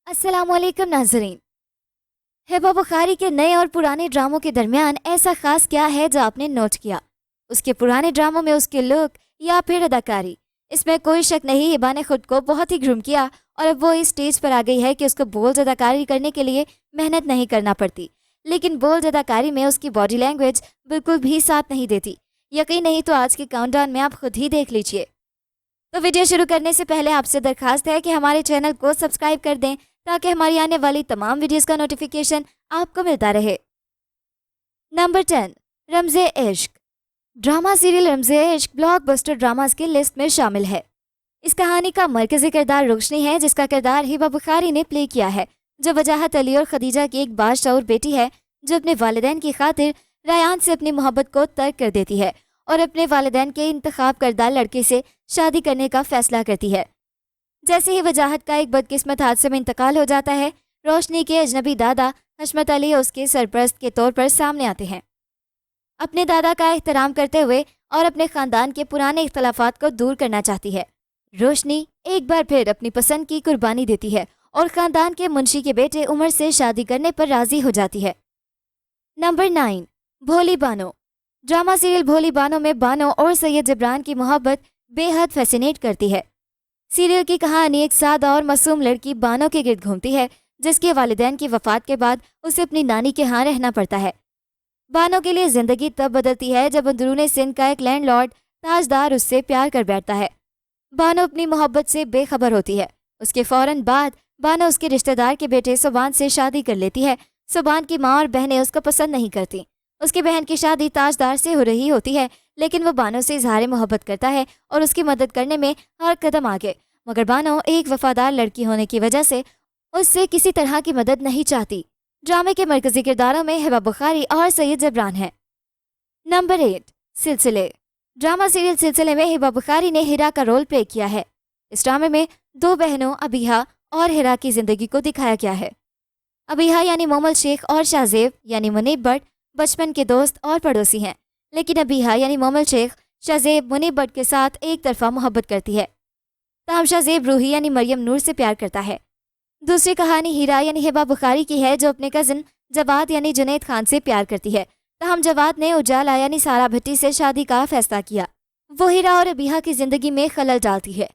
अस्सलाम वालेकुम नाजरीन। हिबा बुखारी के नए और पुराने ड्रामों के दरमियान ऐसा खास क्या है जो आपने नोट किया? उसके पुराने ड्रामों में उसके लुक या फिर अदाकारी? इसमें कोई शक नहीं, हिबा ने खुद को बहुत ही ग्रूम किया और अब वो इस स्टेज पर आ गई है कि उसको बोल्ड अदाकारी करने के लिए मेहनत नहीं करना पड़ती। लेकिन बोल्ड अदाकारी में उसकी बॉडी लैंग्वेज बिल्कुल भी साथ नहीं देती। यकीन नहीं तो आज के काउंटडाउन में आप खुद ही देख लीजिए। तो वीडियो शुरू करने से पहले आपसे दरखास्त है कि हमारे चैनल को सब्सक्राइब कर दें ताकि हमारी आने वाली तमाम वीडियोस का नोटिफिकेशन आपको मिलता रहे। नंबर 10, रमज़े इश्क। ड्रामा सीरियल रमज़े इश्क ब्लॉकबस्टर ड्रामास की लिस्ट में शामिल है। इस कहानी का मरकजी किरदार रोशनी है, जिसका किरदार हिबा बुखारी ने प्ले किया है, जो वजाहत अली और खदीजा की एक बाशऊर बेटी है जो अपने वालिदैन की खातिर रायान से अपनी मोहब्बत को तर्क कर देती है और अपने वालिदैन के इंतखाब करदा लड़के से शादी करने का फैसला करती है। जैसे ही वजाहत का एक बदकिस्मत हादसे में इंतकाल हो जाता है, रोशनी के अजनबी दादा हशमत अली उसके सरपरस्त के तौर पर सामने आते हैं। अपने दादा का एहतराम करते हुए और अपने ख़ानदान के पुराने इख्तलाफात को दूर करना चाहती है, रोशनी एक बार फिर अपनी पसंद की कुर्बानी देती है और ख़ानदान के मुंशी के बेटे उमर से शादी करने पर राज़ी हो जाती है। नंबर 9, भोली बानो। ड्रामा सीरियल भोली बानो में बानो और सैयद जबरान की मोहब्बत बेहद फैसिनेट करती है। सीरियल की कहानी एक सादा और मासूम लड़की बानो के गिर्द घूमती है, जिसके वालिदैन की वफ़ात के बाद उसे अपनी नानी के यहाँ रहना पड़ता है। बानो के लिए ज़िंदगी तब बदलती है जब अंदरूनी सिंध का एक लैंडलॉर्ड ताजदार उससे प्यार कर बैठता है। बानो अपनी मोहब्बत से बेखबर होती है। उसके फ़ौरन बाद बानो उसके रिश्तेदार के बेटे सुबान से शादी कर लेती है। सुबान की माँ और बहनें उसको पसंद नहीं करती। उसकी बहन की शादी ताजदार से हो रही होती है, लेकिन वो बानो से इजहार मोहब्बत करता है और उसकी मदद करने में हर कदम आगे, मगर बानो एक वफादार लड़की होने की वजह से उससे किसी तरह की मदद नहीं चाहती। ड्रामे के मरकजी किरदारों में हिबा बुखारी और सैयद जबरान हैं। नंबर 8, सिलसिले। ड्रामा सीरियल सिलसिले में हिबा बुखारी ने हिरा का रोल प्ले किया है। इस ड्रामे में दो बहनों अबीहा और हिरा की ज़िंदगी को दिखाया गया है। अबीहा यानी मोमल शेख और शाहजेब यानी मुनीब भट्ट बचपन के दोस्त और पड़ोसी हैं, लेकिन अबीहा यानी मोमल शेख शाहजेब मुनीब भट्ट के साथ एक तरफा मोहब्बत करती है। ताहम शाहजेब रूही यानी मरियम नूर से प्यार करता है। दूसरी कहानी हीरा यानी हिबा बुखारी की है, जो अपने कज़न जवाद यानी जुनैद खान से प्यार करती है। ताहम जवाद ने उजाला यानी सारा भट्टी से शादी का फैसला किया। वो हीरा और अबीहा की ज़िंदगी में खलल डालती है।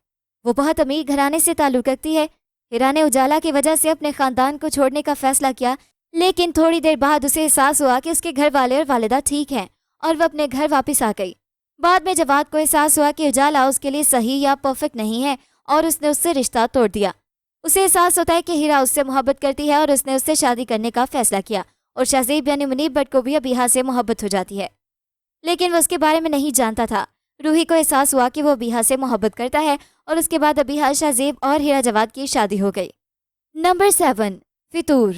वो बहुत अमीर घराने से ताल्लुक़ रखती है। हीरा ने उजाला की वजह से अपने ख़ानदान को छोड़ने का फैसला किया, लेकिन थोड़ी देर बाद उसे एहसास हुआ कि उसके घर वाले और वालिदा ठीक हैं और वह अपने घर वापस आ गई। बाद में जवाद को एहसास हुआ कि उजाला उसके लिए सही या परफेक्ट नहीं है और उसने उससे रिश्ता तोड़ दिया। उसे एहसास होता है कि हीरा उससे मोहब्बत करती है और उसने उससे शादी करने का फैसला किया और शाहजेब यानी मुनीब भट्ट को भी अबीहा से मोहब्बत हो जाती है, लेकिन वो उसके बारे में नहीं जानता था। रूही को एहसास हुआ कि वो अबीहा से मोहब्बत करता है और उसके बाद अबीहा, शाहजेब और हीरा जवाद की शादी हो गई। नंबर 7, फितूर।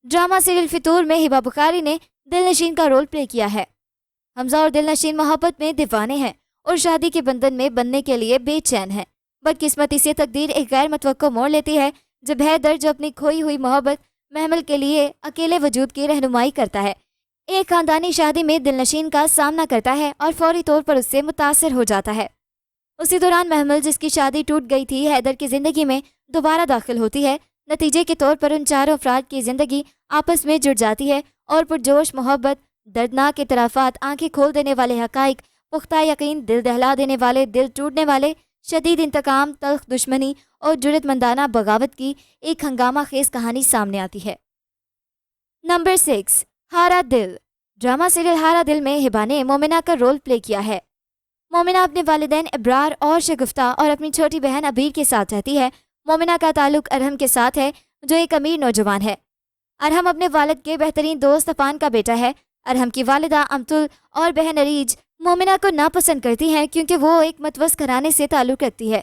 ड्रामा सीरियल फितूर में हिबा बुखारी ने दिलनशीन का रोल प्ले किया है। हमजा और दिलनशीन मोहब्बत में दीवाने हैं और शादी के बंधन में बनने के लिए बेचैन हैं। बदकिस्मती से तकदीर एक गैर मुतवक्को मोड़ लेती है जब हैदर, जो अपनी खोई हुई मोहब्बत महमल के लिए अकेले वजूद की रहनुमाई करता है, एक खानदानी शादी में दिलनशीन का सामना करता है और फौरी तौर पर उससे मुतासर हो जाता है। उसी दौरान महमल, जिसकी शादी टूट गई थी, हैदर की ज़िंदगी में दोबारा दाखिल होती है। नतीजे के तौर पर उन चारों अफराद की ज़िंदगी आपस में जुड़ जाती है और पुरजोश मोहब्बत, दर्दनाक इतराफ़ात, आंखें खोल देने वाले हक़ाइक़, पुख्ता यकीन, दिल दहला देने वाले, दिल टूटने वाले, शदीद इंतकाम, तल्ख दुश्मनी और जुर्रतमंदाना बगावत की एक हंगामा खेज कहानी सामने आती है। नंबर 6, हारा दिल। ड्रामा सीरियल हारा दिल में हिबा ने मोमिना का रोल प्ले किया है। मोमिना अपने वालिदैन इब्रार और शगुफ्ता और अपनी छोटी बहन अबीर के साथ रहती है। मोमिना का ताल्लुक अरहम के साथ है, जो एक अमीर नौजवान है। अरहम अपने वालिद के बेहतरीन दोस्त अफान का बेटा है। अरहम की वालिदा अमतुल और बहन अरीज मोमिना को नापसंद करती हैं क्योंकि वो एक मतवस घराने से ताल्लुक़ रखती है।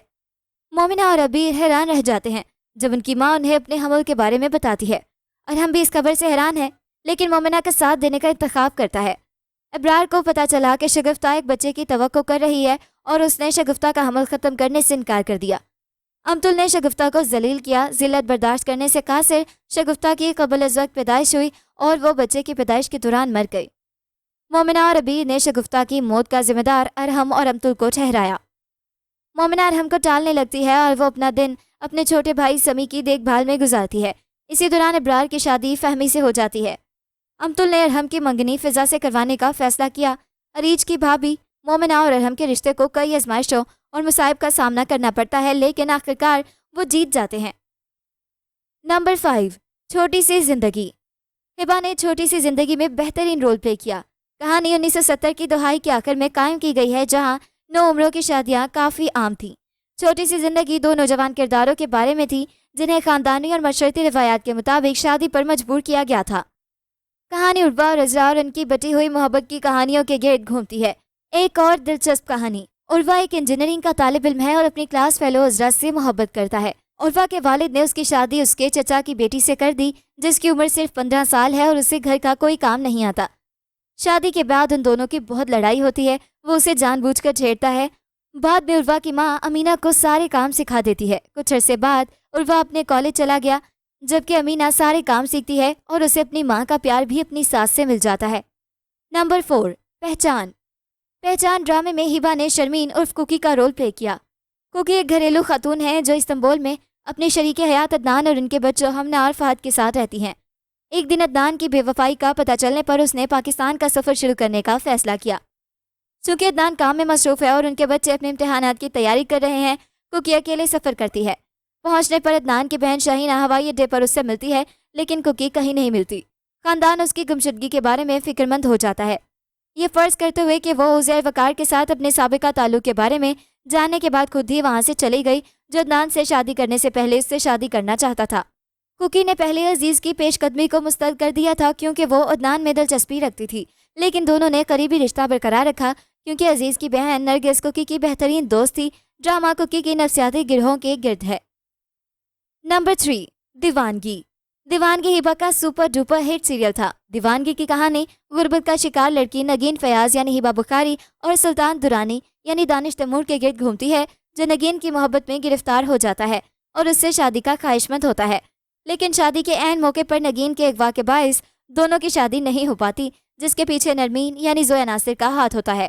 मोमिना और अबीर हैरान रह जाते हैं जब उनकी माँ उन्हें अपने हमल के बारे में बताती है। अरहम भी इस खबर से हैरान है, लेकिन मोमिना का साथ देने का इंतखाब करता है। इब्रार को पता चला कि शगुफ्ता एक बच्चे की तवक्को कर रही है और उसने शगुफ्ता का हमल ख़त्म करने से इनकार कर दिया। अमतुल ने शगुफ्ता को जलील किया। जिल्लत बर्दाश्त करने से कासिर शगुफ्ता की क़ब्ल अज़ वक्त पैदाइश हुई और वो बच्चे की पैदाइश के दौरान मर गई। मोमिना और अबीर ने शगुफ्ता की मौत का जिम्मेदार अरहम और अमतुल को ठहराया। مومنہ ارحم کو ٹالنے لگتی ہے اور وہ اپنا دن اپنے چھوٹے بھائی سمی کی دیکھ بھال میں گزارتی ہے۔ اسی دوران ابرار کی شادی فہمی سے ہو جاتی ہے۔ امتل نے ارحم کی منگنی فضا سے کروانے کا فیصلہ کیا۔ عریج کی بھابھی مومنہ اور ارحم کے رشتے کو کئی آزمائشوں اور مصائب کا سامنا کرنا پڑتا ہے، لیکن آخرکار وہ جیت جاتے ہیں۔ نمبر 5، چھوٹی سی زندگی۔ ہبا نے چھوٹی سی زندگی میں بہترین رول پلے کیا۔ کہانی 1970 کی دہائی کے آخر میں قائم کی گئی ہے، جہاں نو عمروں کی شادیاں کافی عام تھیں۔ چھوٹی سی زندگی دو نوجوان کرداروں کے بارے میں تھی جنہیں خاندانی اور معاشرتی روایات کے مطابق شادی پر مجبور کیا گیا تھا۔ کہانی عروا اور عذرا اور ان کی بٹی ہوئی محبت کی کہانیوں کے گرد گھومتی ہے۔ ایک اور دلچسپ کہانی، عروا ایک انجینئرنگ کا طالب علم ہے اور اپنی کلاس فیلو عذرا سے محبت کرتا ہے۔ عروا کے والد نے اس کی شادی اس کے چچا کی بیٹی سے کر دی، جس کی عمر صرف 15 سال ہے اور اسے گھر کا کوئی کام نہیں آتا۔ شادی کے بعد ان دونوں کی بہت لڑائی ہوتی ہے، وہ اسے جان بوجھ کر چھیڑتا ہے۔ بعد میں عروا کی ماں امینہ کو سارے کام سکھا دیتی ہے۔ کچھ عرصے بعد عروا اپنے کالج چلا گیا، جبکہ امینہ سارے کام سیکھتی ہے اور اسے اپنی ماں کا پیار بھی اپنی ساس سے مل جاتا ہے۔ نمبر 4، پہچان۔ پہچان ڈرامے میں ہبا نے شرمین عرف کوکی کا رول پلے کیا۔ کوکی ایک گھریلو خاتون ہے جو استنبول میں اپنے شریک حیات عدنان اور ان کے بچوں ہمنا اور فہد کے ساتھ رہتی ہیں۔ ایک دن عدنان کی بے وفائی کا پتہ چلنے پر اس نے پاکستان کا سفر شروع کرنے کا فیصلہ کیا۔ چونکہ عدنان کام میں مصروف ہے اور ان کے بچے اپنے امتحانات کی تیاری کر رہے ہیں، کوکی اکیلے سفر کرتی ہے۔ پہنچنے پر عدنان کی بہن شاہینہ ہوائی اڈے پر اس سے ملتی ہے، لیکن کوکی کہیں نہیں ملتی۔ خاندان اس کی گمشدگی کے بارے میں فکر مند ہو جاتا ہے، یہ فرض کرتے ہوئے کہ وہ عزیر وقار کے ساتھ اپنے سابقہ تعلق کے بارے میں جاننے کے بعد خود ہی وہاں سے چلی گئی، جو عدنان سے شادی کرنے سے پہلے اس سے شادی کرنا چاہتا تھا۔ کوکی نے پہلے عزیز کی پیش قدمی کو مسترد کر دیا تھا کیونکہ وہ عدنان میں دلچسپی رکھتی تھی، لیکن دونوں نے قریبی رشتہ برقرار رکھا کیونکہ عزیز کی بہن نرگس کوکی کی بہترین دوست تھی۔ ڈرامہ کوکی کی نفسیاتی گروہوں کے گرد ہے۔ نمبر 3، دیوانگی۔ دیوانگی ہبا کا سپر ڈوپر ہٹ سیریل تھا۔ دیوانگی کی کہانی غربت کا شکار لڑکی نگین فیاض یعنی ہبا بخاری اور سلطان درانی یعنی دانش تیمور کے گرد گھومتی ہے، جو نگین کی محبت میں گرفتار ہو جاتا ہے اور اس سے شادی کا خواہشمند ہوتا ہے، لیکن شادی کے عین موقع پر نگین کے اغوا کے باعث دونوں کی شادی نہیں ہو پاتی، جس کے پیچھے نرمین یعنی زویا ناصر کا ہاتھ ہوتا ہے۔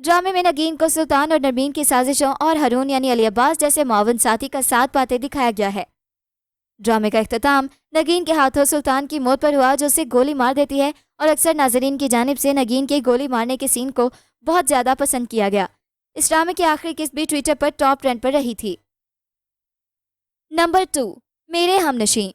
ڈرامے میں نگین کو سلطان اور نرمین کی سازشوں اور ہارون یعنی علی عباس جیسے معاون ساتھی کا ساتھ پاتے دکھایا گیا ہے۔ ڈرامے کا اختتام نگین کے ہاتھوں سلطان کی موت پر ہوا، جو اسے گولی مار دیتی ہے، اور اکثر ناظرین کی جانب سے نگین کے گولی مارنے کے سین کو بہت زیادہ پسند کیا گیا۔ اس ڈرامے کی آخری قسط بھی ٹویٹر پر ٹاپ ٹرینڈ پر رہی تھی۔ نمبر 2، میرے ہمنشین۔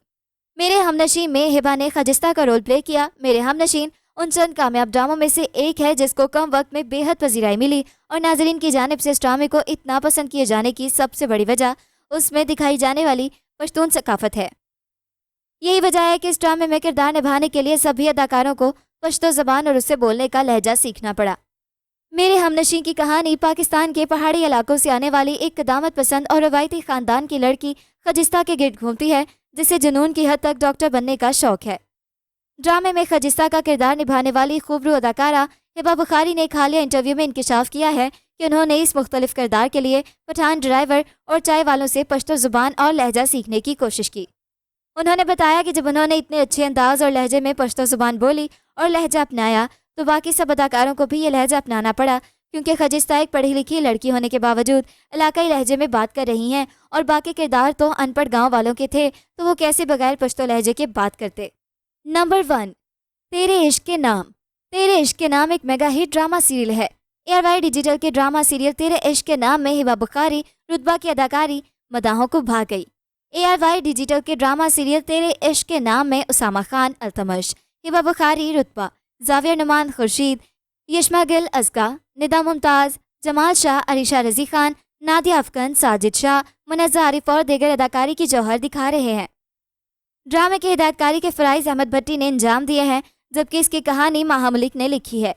میرے ہمنشین میں ہبا نے خجستہ کا رول پلے کیا۔ میرے ہمنشین ان چند کامیاب ڈراموں میں سے ایک ہے جس کو کم وقت میں بے حد پذیرائی ملی، اور ناظرین کی جانب سے اس ڈرامے کو اتنا پسند کیے جانے کی سب سے بڑی وجہ اس میں دکھائی جانے والی پشتون ثقافت ہے۔ یہی وجہ ہے کہ اس ڈرامے میں کردار نبھانے کے لیے سبھی اداکاروں کو پشتو زبان اور اس سے بولنے کا لہجہ سیکھنا پڑا۔ میرے ہمنشین کی کہانی پاکستان کے پہاڑی علاقوں سے آنے والی ایک قدامت پسند اور روایتی خاندان کی لڑکی خجستہ کے گرد گھومتی ہے، جسے جنون کی حد تک ڈاکٹر بننے کا شوق ہے۔ ڈرامے میں خجستہ کا کردار نبھانے والی خوبرو اداکارہ ہبا بخاری نے ایک حالیہ انٹرویو میں انکشاف کیا ہے کہ انہوں نے اس مختلف کردار کے لیے پٹھان ڈرائیور اور چائے والوں سے پشتو زبان اور لہجہ سیکھنے کی کوشش کی۔ انہوں نے بتایا کہ جب انہوں نے اتنے اچھے انداز اور لہجے میں پشتو زبان بولی اور لہجہ اپنایا تو باقی سب اداکاروں کو بھی یہ لہجہ اپنانا پڑا، کیونکہ خجستہ ایک پڑھی لکھی لڑکی ہونے کے باوجود علاقائی لہجے میں بات کر رہی ہیں، اور باقی کردار تو ان پڑھ گاؤں والوں کے تھے، تو وہ کیسے بغیر پشتو لہجے کے بات کرتے۔ نمبر 1، تیرے عشق کے نام۔ تیرے عشق کے نام ایک میگا ہٹ ڈرامہ سیریل ہے۔ ARY ڈیجیٹل کے ڈرامہ سیریل تیرے عشق کے نام میں ہبا بخاری رتبہ کی اداکاری مداحوں کو بھا گئی۔ ARY ڈیجیٹل کے ڈرامہ سیریل تیرے عشق کے نام میں اسامہ خان التمش، ہبا بخاری رتبہ، زاویہ نعمان خورشید، یشما گل ازگا، ندا ممتاز، جمال شاہ، عریشہ رضی خان، نادیہ افغان، ساجد شاہ، منزہ عارف اور دیگر اداکاری کی جوہر دکھا رہے ہیں۔ ڈرامے کی ہدایت کاری کے فرائض احمد بھٹی نے انجام دیے ہیں، جبکہ اس کی کہانی ماہا ملک نے لکھی ہے۔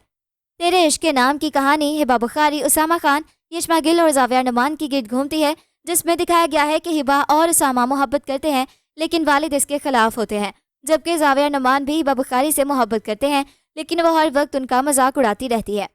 تیرے عشق کے نام کی کہانی ہبا بخاری، اسامہ خان، یشما گل اور زاویہ نعمان کی گرد گھومتی ہے، جس میں دکھایا گیا ہے کہ ہبا اور اسامہ محبت کرتے ہیں، لیکن والد اس کے خلاف ہوتے ہیں، جبکہ زاویہ نعمان بھی ہبا بخاری سے محبت کرتے ہیں، لیکن وہ ہر وقت ان کا مذاق اڑاتی رہتی ہے۔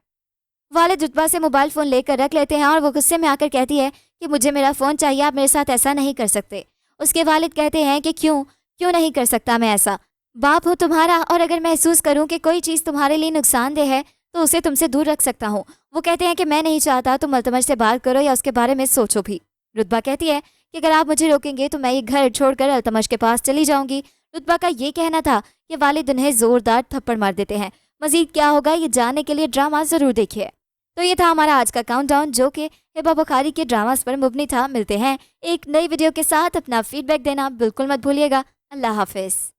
والد رتبہ سے موبائل فون لے کر رکھ لیتے ہیں اور وہ غصے میں آ کر کہتی ہے کہ مجھے میرا فون چاہیے، آپ میرے ساتھ ایسا نہیں کر سکتے۔ اس کے والد کہتے ہیں کہ کیوں نہیں کر سکتا میں ایسا؟ باپ ہوں تمہارا، اور اگر محسوس کروں کہ کوئی چیز تمہارے لیے نقصان دہ ہے तो उसे तुमसे दूर रख सकता हूँ। वो कहते हैं कि मैं नहीं चाहता तुम अल्तमश से बात करो या उसके बारे में सोचो भी। रुतबा कहती है कि अगर आप मुझे रोकेंगे तो मैं ये घर छोड़कर अल्तमश के पास चली जाऊंगी। रुतबा का ये कहना था कि वालिद उन्हें जोरदार थप्पड़ मार देते हैं। मजीद क्या होगा ये जानने के लिए ड्रामा ज़रूर देखिए। तो ये था हमारा आज का काउंटडाउन जो कि हिबा बुखारी के ड्रामास पर मुबनी था। मिलते हैं एक नई वीडियो के साथ। अपना फीडबैक देना बिल्कुल मत भूलिएगा। अल्लाह हाफिज़।